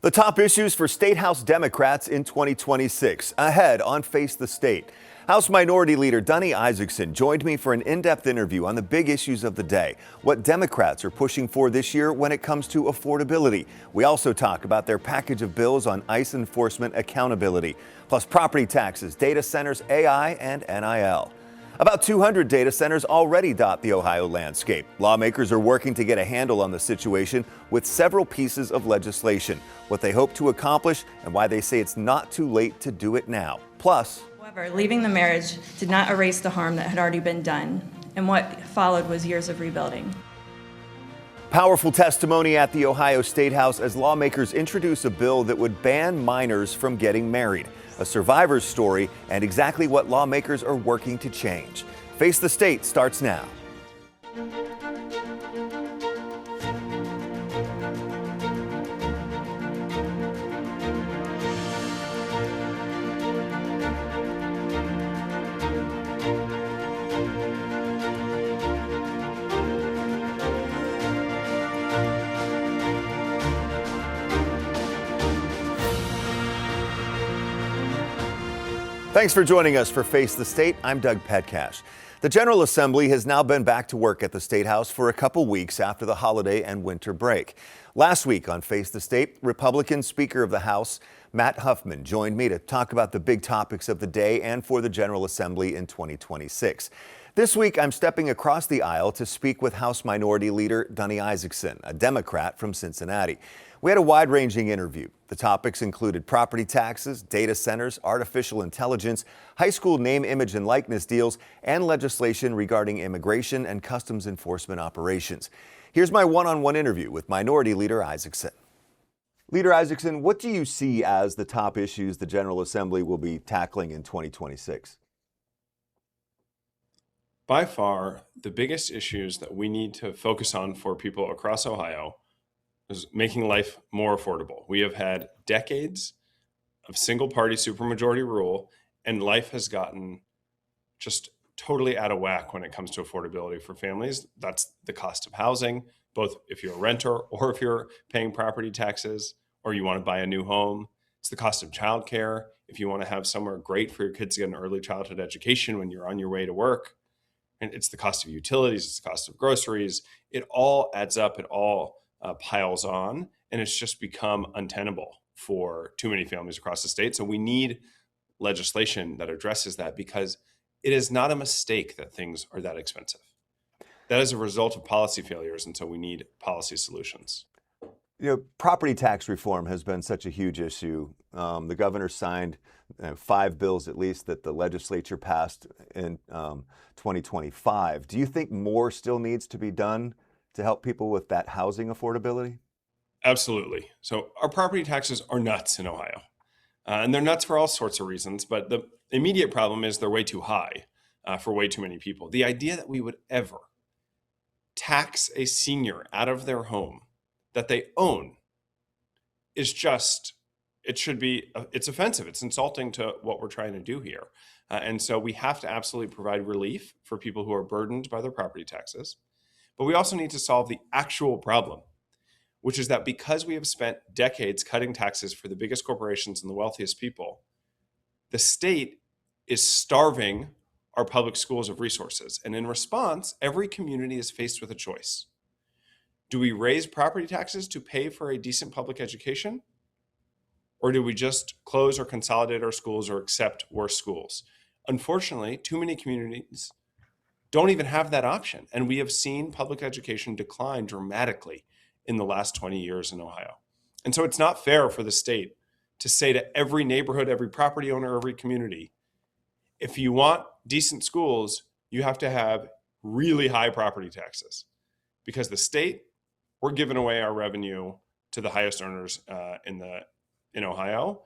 The top issues for State House Democrats in 2026. Ahead on Face the State. House Minority Leader Dani Isaacsohn joined me for an in-depth interview on the big issues of the day, what Democrats are pushing for this year when it comes to affordability. We also talk about their package of bills on ICE enforcement accountability, plus property taxes, data centers, AI, and NIL. About 200 data centers already dot the Ohio landscape. Lawmakers are working to get a handle on the situation with several pieces of legislation, what they hope to accomplish and why they say it's not too late to do it now. Plus, however, leaving the marriage did not erase the harm that had already been done, and what followed was years of rebuilding. Powerful testimony at the Ohio State House as lawmakers introduce a bill that would ban minors from getting married. A survivor's story and exactly what lawmakers are working to change. Face the State starts now. Thanks for joining us for Face the State. I'm Doug Petcash. The General Assembly has now been back to work at the State House for a couple weeks after the holiday and winter break. Last week on Face the State, Republican Speaker of the House Matt Huffman joined me to talk about the big topics of the day and for the General Assembly in 2026. This week, I'm stepping across the aisle to speak with House Minority Leader Dani Isaacsohn, a Democrat from Cincinnati. We had a wide-ranging interview. The topics included property taxes, data centers, artificial intelligence, high school name, image, and likeness deals, and legislation regarding immigration and customs enforcement operations. Here's my one-on-one interview with Minority Leader Isaacsohn. Leader Isaacsohn, what do you see as the top issues the General Assembly will be tackling in 2026? By far, the biggest issues that we need to focus on for people across Ohio is making life more affordable. We have had decades of single-party supermajority rule, and life has gotten just totally out of whack when it comes to affordability for families. That's the cost of housing, both if you're a renter or if you're paying property taxes or you want to buy a new home. It's the cost of childcare if you want to have somewhere great for your kids to get an early childhood education when you're on your way to work. And it's the cost of utilities, it's the cost of groceries. It all adds up, it all piles on, and it's just become untenable for too many families across the state. So we need legislation that addresses that, because it is not a mistake that things are that expensive. That is a result of policy failures, and so we need policy solutions. You know, property tax reform has been such a huge issue. The governor signed 5 bills at least that the legislature passed in 2025. Do you think more still needs to be done to help people with that housing affordability? Absolutely. So our property taxes are nuts in Ohio. And they're nuts for all sorts of reasons, but the immediate problem is they're way too high for way too many people. The idea that we would ever tax a senior out of their home that they own is just, it's offensive. It's insulting to what we're trying to do here. And so we have to absolutely provide relief for people who are burdened by their property taxes. But we also need to solve the actual problem, which is that because we have spent decades cutting taxes for the biggest corporations and the wealthiest people, the state is starving our public schools of resources. And in response, every community is faced with a choice. Do we raise property taxes to pay for a decent public education? Or do we just close or consolidate our schools or accept worse schools? Unfortunately, too many communities don't even have that option. And we have seen public education decline dramatically in the last 20 years in Ohio. And so it's not fair for the state to say to every neighborhood, every property owner, every community, if you want decent schools, you have to have really high property taxes. Because the state, we're giving away our revenue to the highest earners in Ohio.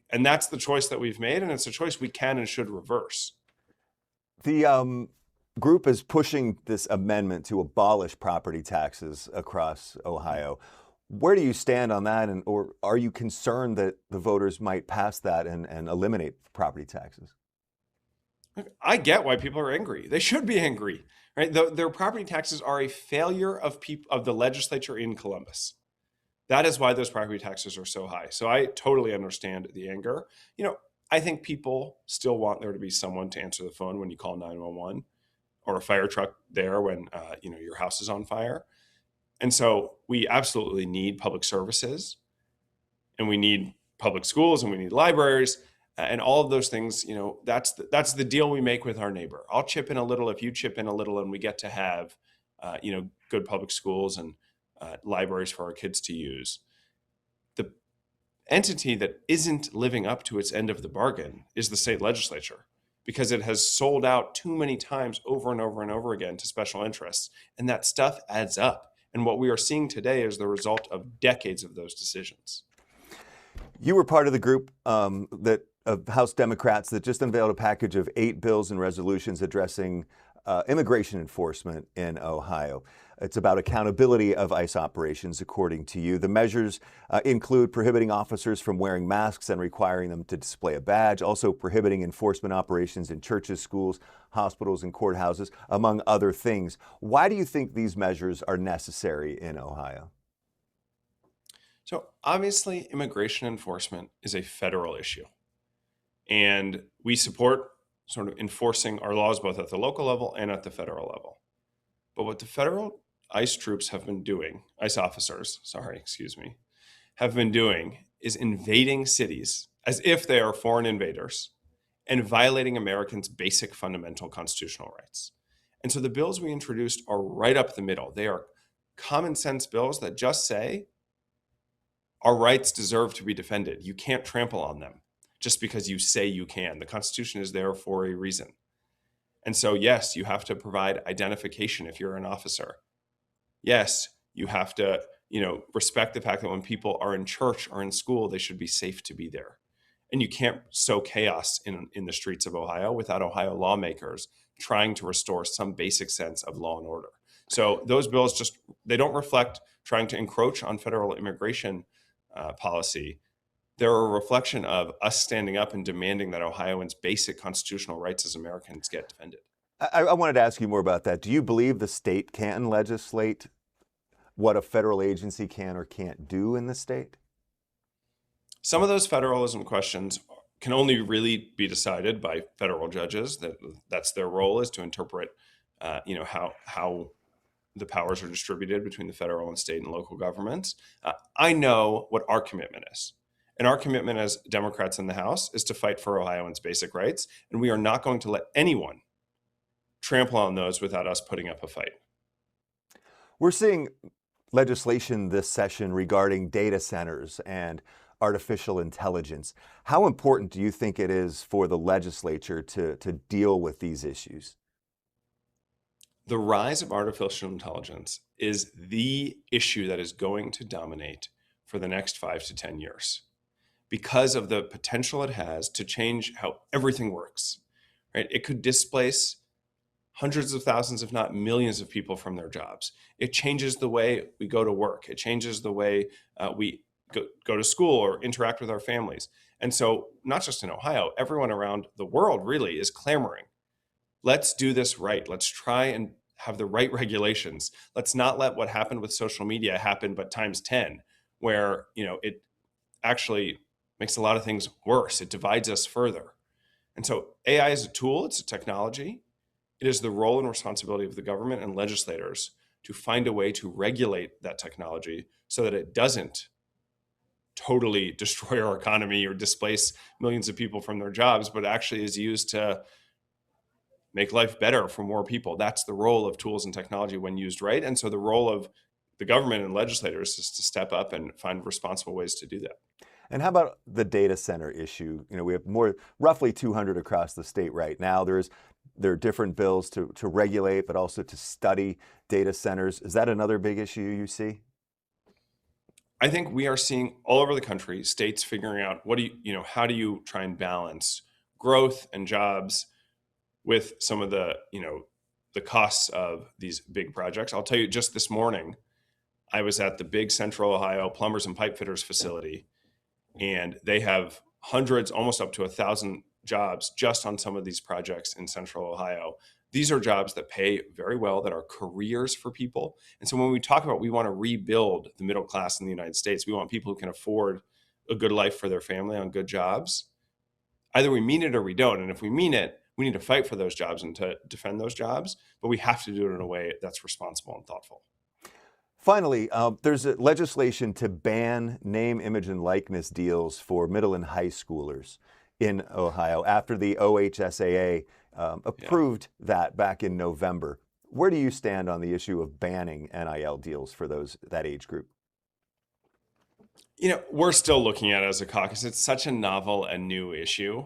And that's the choice that we've made, and it's a choice we can and should reverse. The group is pushing this amendment to abolish property taxes across Ohio. Where do you stand on that, or are you concerned that the voters might pass that and eliminate property taxes? I get why people are angry. They should be angry, right? Their property taxes are a failure of the legislature in Columbus. That is why those property taxes are so high. So I totally understand the anger. I think people still want there to be someone to answer the phone when you call 911, or a fire truck there when your house is on fire. And so we absolutely need public services, and we need public schools, and we need libraries, and all of those things. That's the deal we make with our neighbor. I'll chip in a little if you chip in a little, and we get to have good public schools and libraries for our kids to use. The entity that isn't living up to its end of the bargain is the state legislature, because it has sold out too many times over and over and over again to special interests, and that stuff adds up. And what we are seeing today is the result of decades of those decisions. You were part of the group of House Democrats that just unveiled a package of 8 bills and resolutions addressing immigration enforcement in Ohio. It's about accountability of ICE operations, according to you. The measures include prohibiting officers from wearing masks and requiring them to display a badge, also prohibiting enforcement operations in churches, schools, hospitals, and courthouses, among other things. Why do you think these measures are necessary in Ohio? So obviously, immigration enforcement is a federal issue, and we support sort of enforcing our laws both at the local level and at the federal level. But what the federal ICE troops have been doing, ICE officers, have been doing is invading cities as if they are foreign invaders and violating Americans' basic fundamental constitutional rights. And so the bills we introduced are right up the middle. They are common sense bills that just say our rights deserve to be defended. You can't trample on them just because you say you can. The Constitution is there for a reason. And so, yes, you have to provide identification if you're an officer. Yes, you have to, respect the fact that when people are in church or in school, they should be safe to be there. And you can't sow chaos in the streets of Ohio without Ohio lawmakers trying to restore some basic sense of law and order. So those bills they don't reflect trying to encroach on federal immigration policy. They're a reflection of us standing up and demanding that Ohioans' basic constitutional rights as Americans get defended. I wanted to ask you more about that. Do you believe the state can legislate what a federal agency can or can't do in the state? Some of those federalism questions can only really be decided by federal judges. That's their role, is to interpret, how the powers are distributed between the federal and state and local governments. I know what our commitment is. And our commitment as Democrats in the House is to fight for Ohioans' basic rights. And we are not going to let anyone trample on those without us putting up a fight. We're seeing legislation this session regarding data centers and artificial intelligence. How important do you think it is for the legislature to deal with these issues? The rise of artificial intelligence is the issue that is going to dominate for the next 5 to 10 years because of the potential it has to change how everything works, right? It could displace hundreds of thousands, if not millions of people from their jobs. It changes the way we go to work. It changes the way we go to school or interact with our families. And so not just in Ohio, everyone around the world really is clamoring. Let's do this right. Let's try and have the right regulations. Let's not let what happened with social media happen, but times 10, where it actually makes a lot of things worse. It divides us further. And so AI is a tool, it's a technology. It is the role and responsibility of the government and legislators to find a way to regulate that technology so that it doesn't totally destroy our economy or displace millions of people from their jobs, but actually is used to make life better for more people. That's the role of tools and technology when used right. And so the role of the government and legislators is to step up and find responsible ways to do that. And how about the data center issue? We have roughly 200 across the state right now. There are different bills to regulate, but also to study data centers. Is that another big issue you see? I think we are seeing all over the country states figuring out how do you try and balance growth and jobs with some of the costs of these big projects. I'll tell you, just this morning, I was at the big Central Ohio plumbers and pipe fitters facility, and they have hundreds, almost up to 1,000 jobs just on some of these projects in Central Ohio. These are jobs that pay very well, that are careers for people. And so when we talk about we want to rebuild the middle class in the United States, we want people who can afford a good life for their family on good jobs. Either we mean it or we don't. And if we mean it, we need to fight for those jobs and to defend those jobs, but we have to do it in a way that's responsible and thoughtful. Finally, there's a legislation to ban name, image, and likeness deals for middle and high schoolers in Ohio after the OHSAA approved that back in November. Where do you stand on the issue of banning NIL deals for that age group? We're still looking at it as a caucus. It's such a novel and new issue.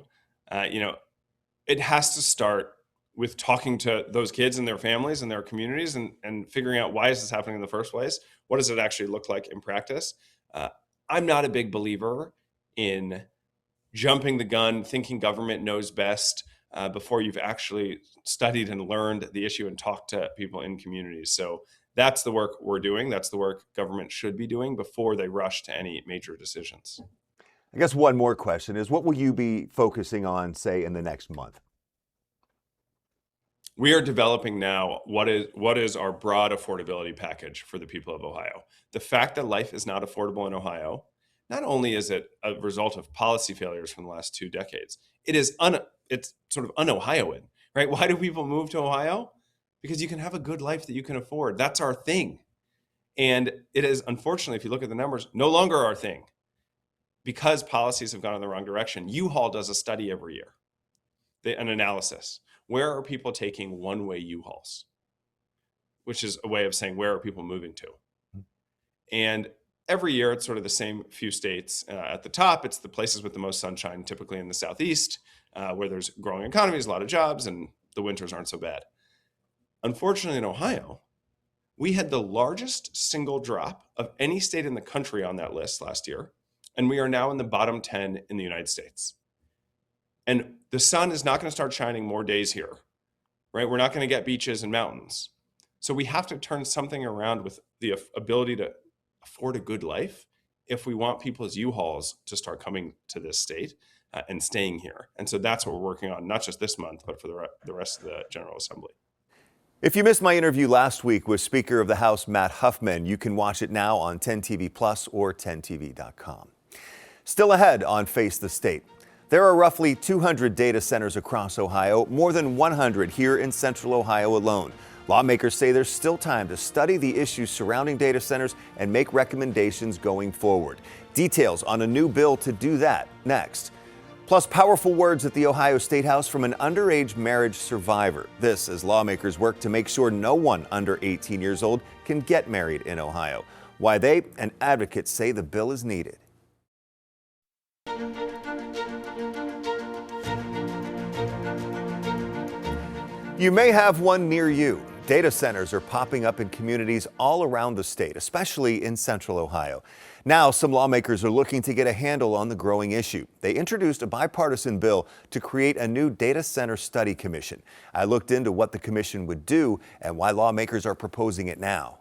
It has to start with talking to those kids and their families and their communities and figuring out why is this happening in the first place? What does it actually look like in practice? I'm not a big believer in jumping the gun, thinking government knows best before you've actually studied and learned the issue and talked to people in communities. So that's the work we're doing. That's the work government should be doing before they rush to any major decisions. I guess one more question is, what will you be focusing on, say, in the next month? We are developing now what is our broad affordability package for the people of Ohio. The fact that life is not affordable in Ohio, not only is it a result of policy failures from the last 2 decades, it's sort of un-Ohioan, right? Why do people move to Ohio? Because you can have a good life that you can afford. That's our thing. And it is, unfortunately, if you look at the numbers, no longer our thing because policies have gone in the wrong direction. U-Haul does a study every year, an analysis. Where are people taking one-way U-Hauls? Which is a way of saying, where are people moving to? And every year, it's sort of the same few states. At the top, it's the places with the most sunshine, typically in the Southeast, where there's growing economies, a lot of jobs, and the winters aren't so bad. Unfortunately, in Ohio, we had the largest single drop of any state in the country on that list last year, and we are now in the bottom 10 in the United States. And the sun is not going to start shining more days here, right? We're not going to get beaches and mountains. So we have to turn something around with the ability to afford a good life if we want people's U-Hauls to start coming to this state and staying here. And so that's what we're working on, not just this month, but for the rest of the General Assembly. If you missed my interview last week with Speaker of the House Matt Huffman, you can watch it now on 10TV Plus or 10tv.com. Still ahead on Face the State. There are roughly 200 data centers across Ohio, more than 100 here in Central Ohio alone. Lawmakers say there's still time to study the issues surrounding data centers and make recommendations going forward. Details on a new bill to do that next. Plus, powerful words at the Ohio State House from an underage marriage survivor. This as lawmakers work to make sure no one under 18 years old can get married in Ohio. Why they and advocates say the bill is needed. You may have one near you. Data centers are popping up in communities all around the state, especially in Central Ohio. Now, some lawmakers are looking to get a handle on the growing issue. They introduced a bipartisan bill to create a new data center study commission. I looked into what the commission would do and why lawmakers are proposing it now.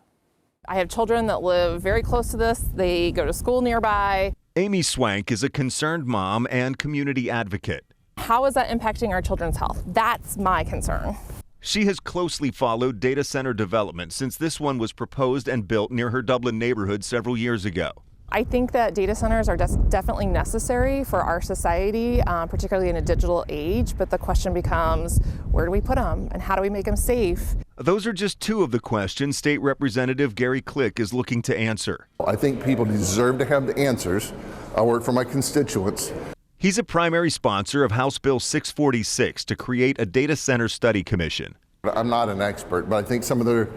I have children that live very close to this. They go to school nearby. Amy Swank is a concerned mom and community advocate. How is that impacting our children's health? That's my concern. She has closely followed data center development since this one was proposed and built near her Dublin neighborhood several years ago. I think that data centers are definitely necessary for our society, particularly in a digital age, but the question becomes, where do we put them and how do we make them safe? Those are just two of the questions State Representative Gary Click is looking to answer. I think people deserve to have the answers. I work for my constituents. He's a primary sponsor of House Bill 646 to create a data center study commission. I'm not an expert, but I think some of their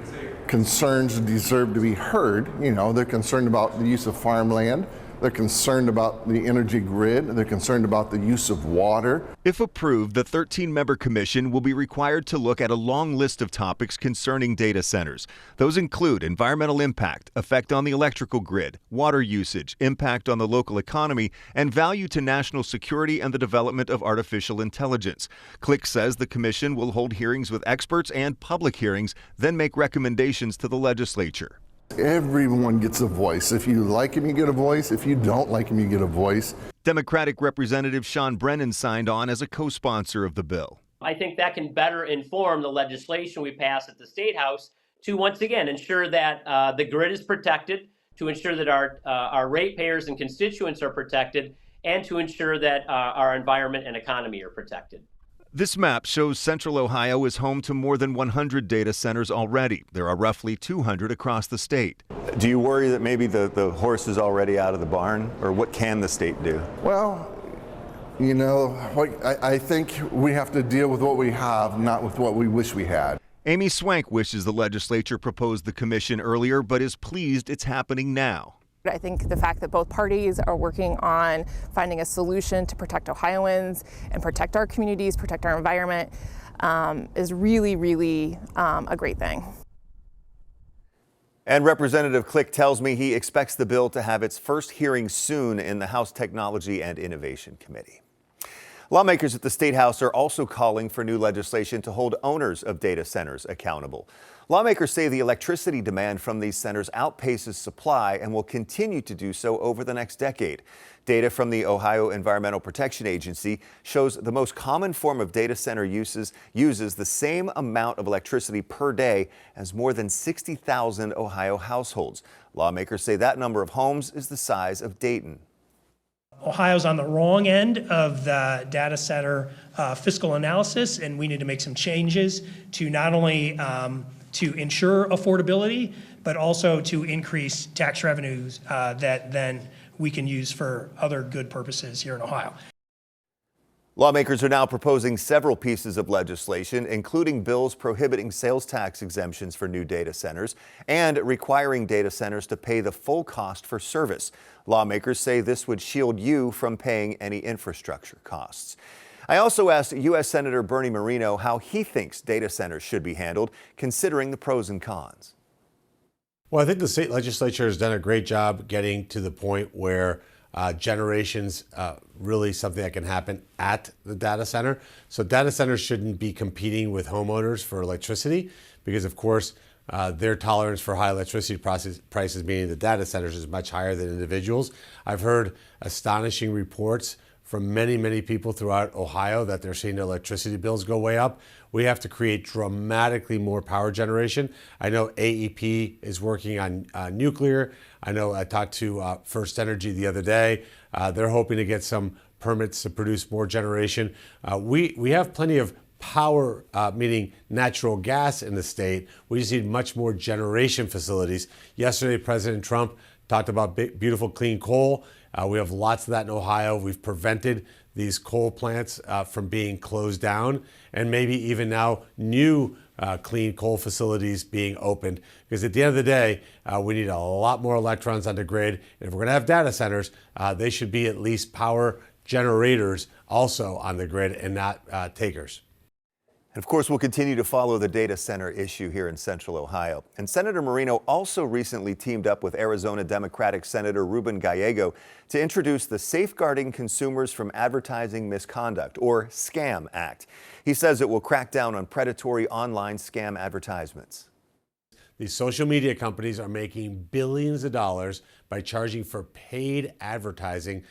concerns deserve to be heard. You know, they're concerned about the use of farmland. They're concerned about the energy grid. They're concerned about the use of water. If approved, the 13-member commission will be required to look at a long list of topics concerning data centers. Those include environmental impact, effect on the electrical grid, water usage, impact on the local economy, and value to national security and the development of artificial intelligence. Click says the commission will hold hearings with experts and public hearings, then make recommendations to the legislature. Everyone gets a voice. If you like him, you get a voice. If you don't like him, you get a voice. Democratic Representative Sean Brennan signed on as a co-sponsor of the bill. I think that can better inform the legislation we pass at the State House to once again ensure that the grid is protected, to ensure that our ratepayers and constituents are protected, and to ensure that our environment and economy are protected. This map shows Central Ohio is home to more than 100 data centers already. There are roughly 200 across the state. Do you worry that maybe the horse is already out of the barn, or what can the state do? Well, you know, I think we have to deal with what we have, not with what we wish we had. Amy Swank wishes the legislature proposed the commission earlier, but is pleased it's happening now. I think the fact that both parties are working on finding a solution to protect Ohioans and protect our communities, protect our environment, is really, really a great thing. And Representative Click tells me he expects the bill to have its first hearing soon in the House Technology and Innovation Committee. Lawmakers at the State House are also calling for new legislation to hold owners of data centers accountable. Lawmakers say the electricity demand from these centers outpaces supply and will continue to do so over the next decade. Data from the Ohio Environmental Protection Agency shows the most common form of data center uses the same amount of electricity per day as more than 60,000 Ohio households. Lawmakers say that number of homes is the size of Dayton. Ohio's on the wrong end of the data center fiscal analysis, and we need to make some changes to not only to ensure affordability, but also to increase tax revenues that then we can use for other good purposes here in Ohio. Lawmakers are now proposing several pieces of legislation, including bills prohibiting sales tax exemptions for new data centers and requiring data centers to pay the full cost for service. Lawmakers say this would shield you from paying any infrastructure costs. I also asked U.S. Senator Bernie Moreno how he thinks data centers should be handled, considering the pros and cons. Well, I think the state legislature has done a great job getting to the point where generation's really something that can happen at the data center. So data centers shouldn't be competing with homeowners for electricity because, of course, their tolerance for high electricity prices, meaning the data centers, is much higher than individuals. I've heard astonishing reports from many, many people throughout Ohio that they're seeing their electricity bills go way up. We have to create dramatically more power generation. I know AEP is working on nuclear. I know I talked to First Energy the other day. They're hoping to get some permits to produce more generation. We have plenty of power, meaning natural gas in the state. We just need much more generation facilities. Yesterday, President Trump talked about beautiful clean coal. We have lots of that in Ohio. We've prevented these coal plants from being closed down, and maybe even now new clean coal facilities being opened. Because at the end of the day, we need a lot more electrons on the grid. And if we're going to have data centers, they should be at least power generators also on the grid and not takers. And of course, we'll continue to follow the data center issue here in Central Ohio. And Senator Moreno also recently teamed up with Arizona Democratic Senator Ruben Gallego to introduce the Safeguarding Consumers from Advertising Misconduct, or SCAM Act. He says it will crack down on predatory online scam advertisements. These social media companies are making billions of dollars by charging for paid advertising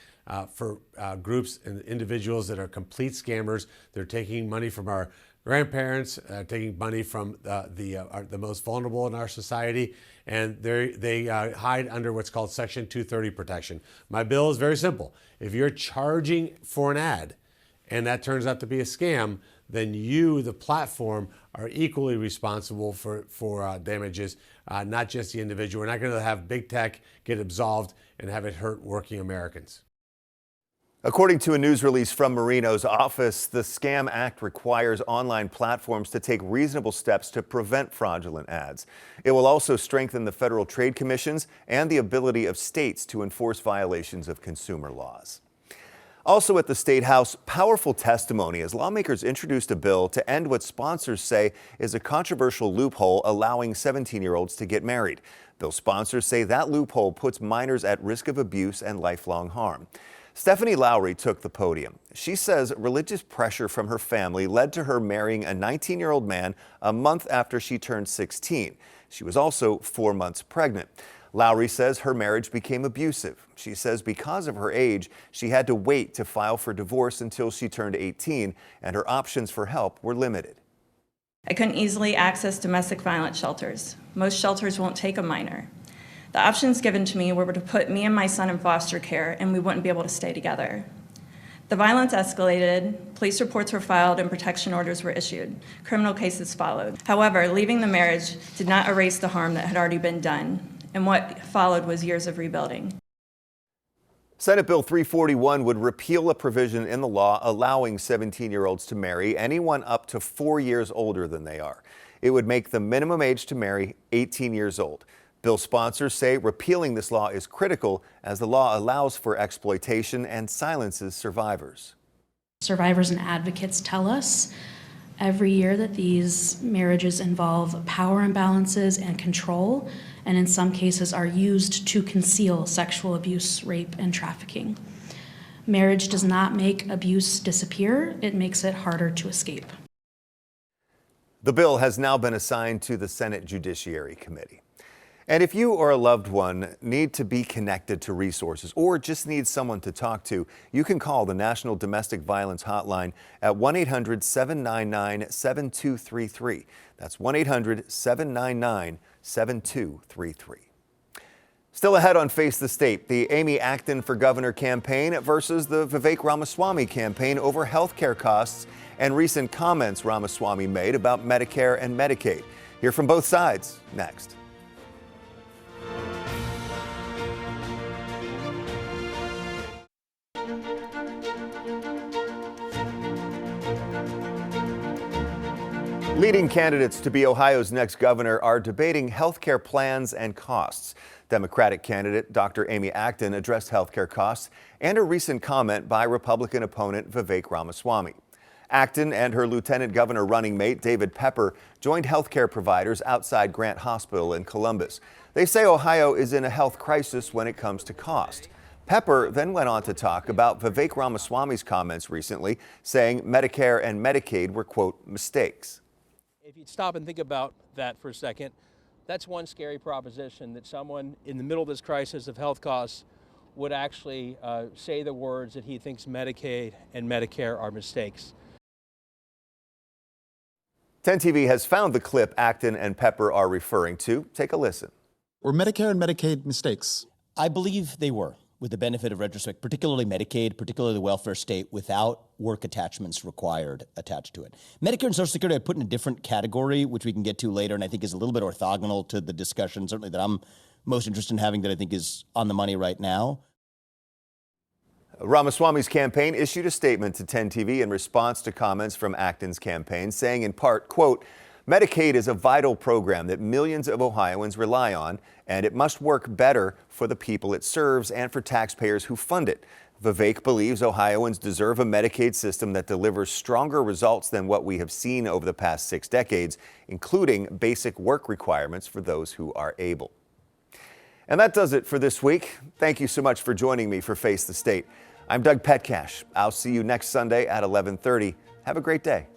for groups and individuals that are complete scammers. They're taking money from our grandparents, taking money from the most vulnerable in our society, and they hide under what's called Section 230 protection. My bill is very simple. If you're charging for an ad and that turns out to be a scam, then you, the platform, are equally responsible for damages, not just the individual. We're not going to have big tech get absolved and have it hurt working Americans. According to a news release from Moreno's office, the SCAM Act requires online platforms to take reasonable steps to prevent fraudulent ads. It will also strengthen the federal trade commissions and the ability of states to enforce violations of consumer laws. Also at the State House, powerful testimony as lawmakers introduced a bill to end what sponsors say is a controversial loophole allowing 17-year-olds to get married. Bill sponsors say that loophole puts minors at risk of abuse and lifelong harm. Stephanie Lowry took the podium. She says religious pressure from her family led to her marrying a 19-year-old man a month after she turned 16. She was also 4 months pregnant. Lowry says her marriage became abusive. She says because of her age, she had to wait to file for divorce until she turned 18, and her options for help were limited. I couldn't easily access domestic violence shelters. Most shelters won't take a minor. The options given to me were to put me and my son in foster care, and we wouldn't be able to stay together. The violence escalated, police reports were filed, and protection orders were issued. Criminal cases followed. However, leaving the marriage did not erase the harm that had already been done, and what followed was years of rebuilding. Senate Bill 341 would repeal a provision in the law allowing 17-year-olds to marry anyone up to 4 years older than they are. It would make the minimum age to marry 18 years old. Bill sponsors say repealing this law is critical as the law allows for exploitation and silences survivors. Survivors and advocates tell us every year that these marriages involve power imbalances and control, and in some cases are used to conceal sexual abuse, rape, and trafficking. Marriage does not make abuse disappear, it makes it harder to escape. The bill has now been assigned to the Senate Judiciary Committee. And if you or a loved one need to be connected to resources or just need someone to talk to, you can call the National Domestic Violence Hotline at 1-800-799-7233. That's 1-800-799-7233. Still ahead on Face the State, the Amy Acton for Governor campaign versus the Vivek Ramaswamy campaign over health care costs and recent comments Ramaswamy made about Medicare and Medicaid. Hear from both sides next. Leading candidates to be Ohio's next governor are debating health care plans and costs. Democratic candidate Dr. Amy Acton addressed health care costs and a recent comment by Republican opponent Vivek Ramaswamy. Acton and her lieutenant governor running mate David Pepper joined health care providers outside Grant Hospital in Columbus. They say Ohio is in a health crisis when it comes to cost. Pepper then went on to talk about Vivek Ramaswamy's comments recently, saying Medicare and Medicaid were, quote, mistakes. If you'd stop and think about that for a second, that's one scary proposition, that someone in the middle of this crisis of health costs would actually say the words that he thinks Medicaid and Medicare are mistakes. 10 TV has found the clip Acton and Pepper are referring to. Take a listen. Were Medicare and Medicaid mistakes? I believe they were, with the benefit of retrospect, particularly Medicaid, particularly the welfare state, without work attachments required attached to it. Medicare and Social Security I put in a different category, which we can get to later, and I think is a little bit orthogonal to the discussion, certainly that I'm most interested in having, that I think is on the money right now. Ramaswamy's campaign issued a statement to 10 TV in response to comments from Acton's campaign, saying in part, quote, Medicaid is a vital program that millions of Ohioans rely on, and it must work better for the people it serves and for taxpayers who fund it. Vivek believes Ohioans deserve a Medicaid system that delivers stronger results than what we have seen over the past 6 decades, including basic work requirements for those who are able. And that does it for this week. Thank you so much for joining me for Face the State. I'm Doug Petcash. I'll see you next Sunday at 11:30. Have a great day.